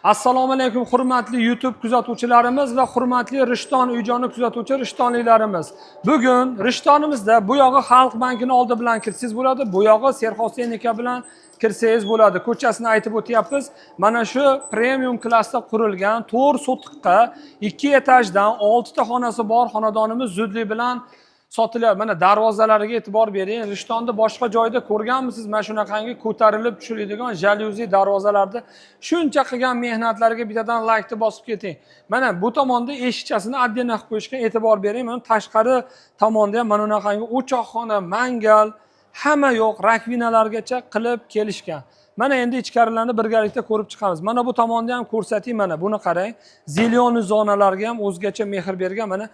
Assalomu alaykum hurmatli YouTube kuzatuvchilarimiz va hurmatli Rishton uy-joyni kuzatuvchi rishtonliklarimiz. Bugun Rishtonimizda bu yog'i Xalq bankini oldi bilan kirsangiz bo'ladi, bu yog'i Serhosen aka bilan kirsangiz bo'ladi. Ko'chasini aytib o'tyapmiz. Mana shu premium klassda qurilgan 4 sotixga 2 etajdan 6 ta xonasi bor xonadonimiz zudlik bilan sotilyapti. Mana darvozalariga e'tibor bering. Rishtonda boshqa joyda ko'rganmisiz? Mana shunaqangi ko'tarilib tushiradigan jalyuzi darvozalarda shuncha qilgan mehnatlariga bittadan laykni bosib keting. Mana bu tomonda eshikchasini отдельно qilib qo'yishga e'tibor bering. Mana tashqari tomonda ham mana bunaqangi o'choqxona, mangal, hamma yo'q, rakvinalargacha qilib kelishgan. Mana endi ichkarilarni birgalikda ko'rib chiqamiz. Mana bu tomonda ham ko'rsating, mana buni qarang. Zelyoniy zonalarga ham o'zgacha mehr bergan. Mana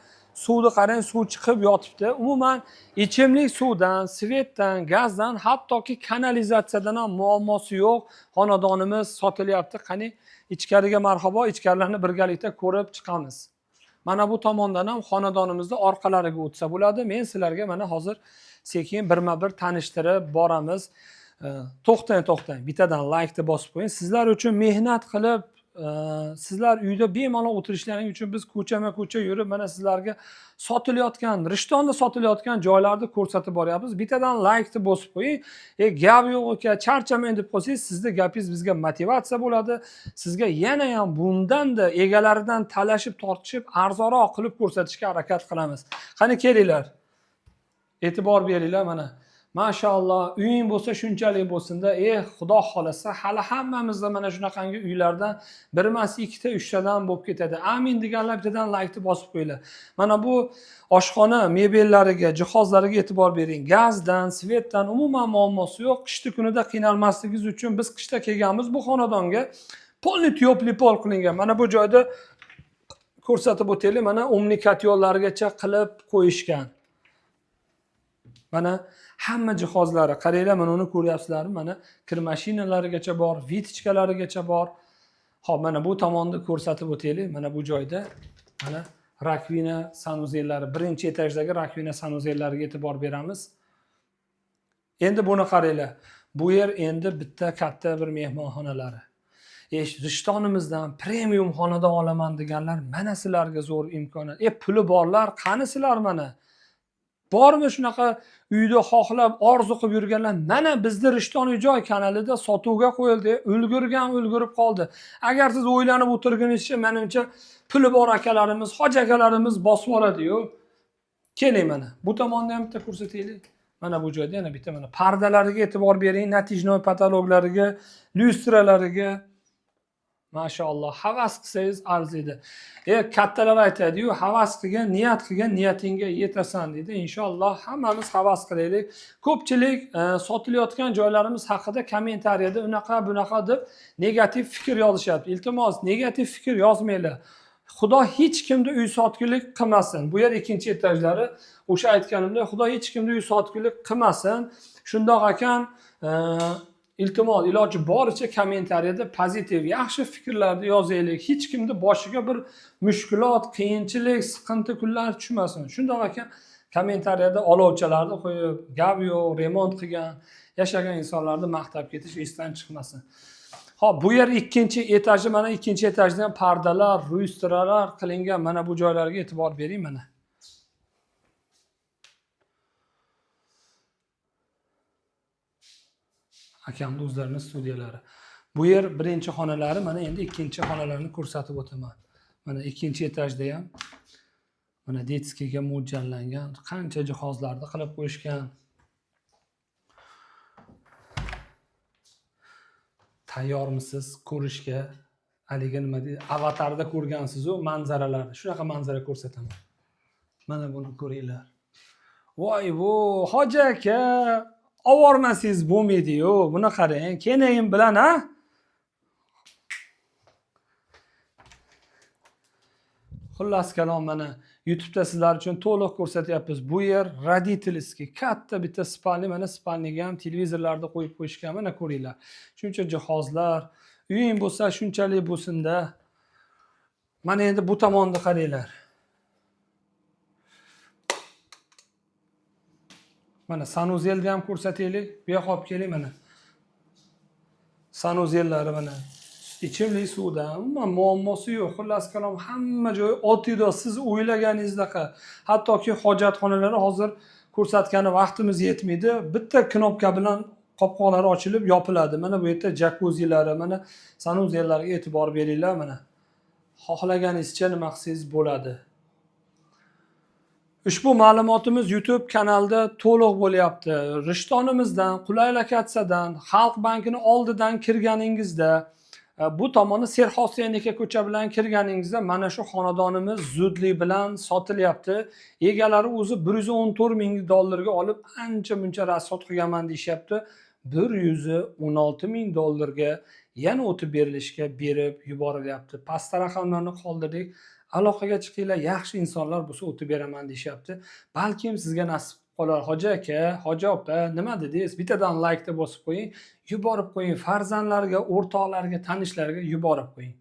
suvni qarang, suv chiqib yotibdi. Umuman ichimlik suvdan, svetdan, gazdan, hattoki kanalizatsiyadan ham muammosi yo'q. Xonadonimiz sotilyapti. Qani ichkariga marhabo, ichkarilarni birgalikda ko'rib chiqamiz. Mana bu tomondan ham xonadonimizning orqalariga o'tsa bo'ladi. Men sizlarga mana hozir sekin birma-bir tanishtirib boramiz. To'xtang. Bittadan laykni bosib qo'ying. Sizlar uchun mehnat qilib sizlar uyda bemalol o'tirishlaring uchun biz ko'chama-ko'cha yurib mana sizlarga sotilayotgan, Rishtonda sotilayotgan joylarni ko'rsatib boryapmiz. Bittadan laykni bosib qo'ying. Gap yo'q aka, charchamang deb qo'ysangiz, sizning gapingiz bizga motivatsiya bo'ladi. Sizga yana ham bundanda egalaridan talashib, tortishib, arzonroq qilib ko'rsatishga harakat qilamiz. Qani kelinglar. E'tibor beringlar mana. Mashalloh, uying bo'lsa shunchalik bo'lsin-da, xudo xolasa hali hammamizda mana shunaqangi uylardan bir emas, ikkita, uchtadan bo'lib ketadi. Amin deganlar bittadan laykni bosib qo'yinglar. Mana bu oshxona mebellariga, jihozlariga e'tibor bering. Gazdan, svetdan umuman muammosi yo'q. Qishda kunida qiynalmasligingiz uchun biz qishda kelganmiz bu xonadonga. Polni tyoplipol qilingan. Mana bu joyda ko'rsatib o'taylik, mana umnikatyollargacha qilib qo'yishgan. Mana hamma jihozlari, qaranglar, mana uni ko'ryapsizlarmi? Mana kir mashinalarigacha bor, vitichkalarigacha bor. Xo'p, mana bu tomonni ko'rsatib o'taylik. Mana bu joyda mana rakvina sanuzellari, birinchi etajdagi rakvina sanuzellariga e'tibor beramiz. Endi buni qaranglar. Bu yer endi bitta katta bir mehmonxonalari. Rishtonimizdan premium xonadon olaman deganlar, mana sizlarga zo'r imkoniyat. Puli borlar, qani sizlar mana? Bormi shunaqa uyda xohlab orzu qilib yurganlar? Mana bizni Rishton uy-joy kanalida sotuvga qo'yildi. Ulgurib qoldi. Agar siz o'ylanib o'tirganingizcha, menimcha puli bor akalarimiz, hoji akalarimiz bosib oladi-yu. Keling mana. Bu tomonni ham bitta ko'rsataylik. Mana bu joyda yana bitta mana pardalariga e'tibor bering, natijnoy patologlariga, lyustralariga. Mashalloh, havas qilsangiz arziydi. Kattalar aytadi-yu, havas qilgan, niyat qilgan, niyatingga yetasan deydi. Inshaalloh hammamiz havas qilaylik. Ko'pchilik sotilayotgan joylarimiz haqida kommentariyada unaqa deb negativ fikr yozishyapti. Iltimos, negativ fikr yozmanglar. Xudo hech kimni uy sotgulik qilmasin. Bu yer ikkinchi etajlari. O'sha aytganimdek, Xudo hech kimni uy sotgulik qilmasin. Shundoq ekan, iltimos, iloji boricha kommentariyada pozitiv, yaxshi fikrlarni yozaylik. Hech kimni boshiga bir mushkulot, qiyinchilik, siqinti kunlar tushmasin. Shundoq ekan, kommentariyada olovchalarni qo'yib, gap yo'q, remont qilgan, yashagan insonlarni maqtab ketish esdan chiqmasin. Xo'p, bu yer ikkinchi etaji, mana ikkinchi etajda ham pardalar, lyustralar qilingan. Mana bu joylarga e'tibor bering mana. Akamni o'zlarini studiyalari. Bu yer birinchi xonalari, mana endi ikkinchi xonalarni ko'rsatib o'taman. Mana ikkinchi etajda ham mana detskiga mo'ljallangan qancha jihozlarni qilib qo'yishgan. Tayyormisiz ko'rishga? Haligi nima deydi? Avatarda ko'rgansiz-ku manzaralarni. Shunaqa manzara ko'rsataman. Mana buni ko'ringlar. Voy, bu hoji aka, ovormasangiz bo'lmaydi-yu. Buni qarang, kenayim bilan ha? Xullas kalom, mana YouTube'da sizlar uchun to'liq ko'rsatyapmiz. Bu yer родительский, katta bitta spalni, mana spalniga ham televizorlarni qo'yib qo'yishgan. Mana ko'ringlar. Shuncha jihozlar, uying bo'lsa shunchalik bo'lsin-da. Mana endi bu tomonni qaranglar. Mana sanuzelni ham ko'rsataylik. Bu yoqqa olib keling mana. Sanuzellari mana. ichimlik suvda umuman muammosi yo'q. Xullas kalom hamma joyi oddiy, siz o'ylaganingizdaqa. Hattoki hojatxonalar hozir ko'rsatgani vaqtimiz yetmaydi. Bitta knopka bilan qopqoqlari ochilib yopiladi. Mana bu yerda jakuzilari, mana sanuzellarga e'tibor beringlar mana. Xohlaganingizcha nima qilsangiz bo'ladi. Ushbu ma'lumotimiz YouTube kanalida to'liq bo'lyapti. Rishtonimizdan, Qulay lokatsiyadan, Xalq bankini oldidan kirganingizda, bu tomoni Serhosen aka ko'cha bilan kirganingizda mana shu xonadonimiz zudlik bilan sotilyapti. Egalari o'zi 114 ming dollarga olib, ancha muncha rasxod qilganman deyishyapti. 116 ming dollarga yana o'tib berilishga berib yuborilyapti. Pastda raqamlarni qoldirdik. Aloqaga chiqinglar, yaxshi insonlar bo'lsa o'tib beraman deyishyapti. Balkim sizga nasib qolar. Hoji aka, hoji opa, nima dedingiz? Bittadan like deb bosib qo'ying, yuborib qo'ying farzandlarga, o'rtoqlarga, tanishlarga yuborib qo'ying.